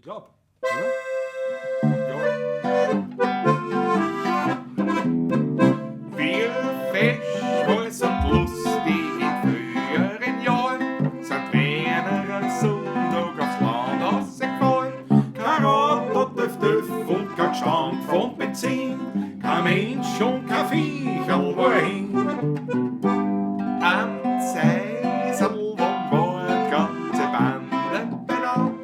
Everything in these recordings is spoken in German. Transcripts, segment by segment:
glaube. Ja. Wir Fisch und lustig in früheren Jahren sind Wiener am Sonntag aufs Land rausgefahren. Kein Rad und Düff und kein Gestank von Benzin, kein Mensch und kein Viechel wohin. Am Zeisel war die ganze Bande benannt.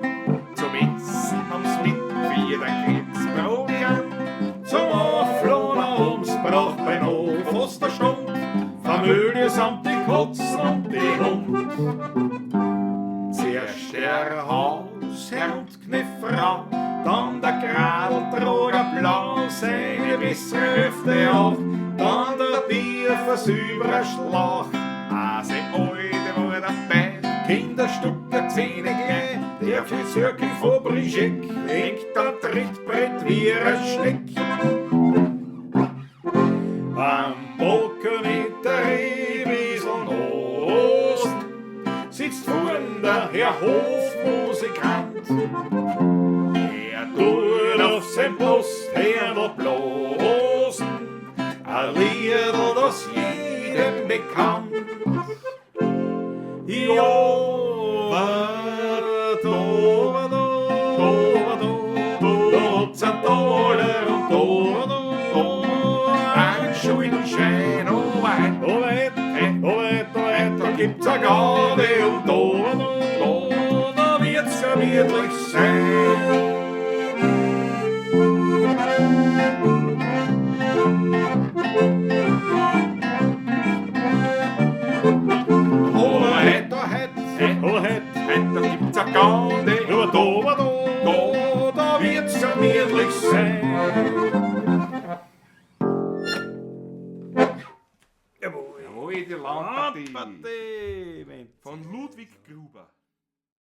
Zum Essen haben's mit wie den Kriegsproviant. Zum Anflohn ums Brachbein auf aus der Stunde. Familie samt die Katzen und die Hund. Zuerst der Hausherr und Kniffer, dann der Gradl trug ein Blau, seine bis Hüfte auf, dann der Bierversüberer Schlag. Also heute war der Band, Kinderstücke, Zähne gleich, der Friseurkin von Brigitte winkt am Trittbrett wie ein Schneck. Am Balkon mit der Rehwiesel Osten sitzt vorn der Herr Hofmusikant. Er tut auf sein Postherdl bloßen ein Liedl, das jedem bekannt. Schuldenschein, oh weit, da gibt's a Garde und da wird's gemütlich sein. Da gibt's a Garde und da wird's gemütlich sein. Jawohl, die Landpartie Landpartie, von Ludwig Gruber.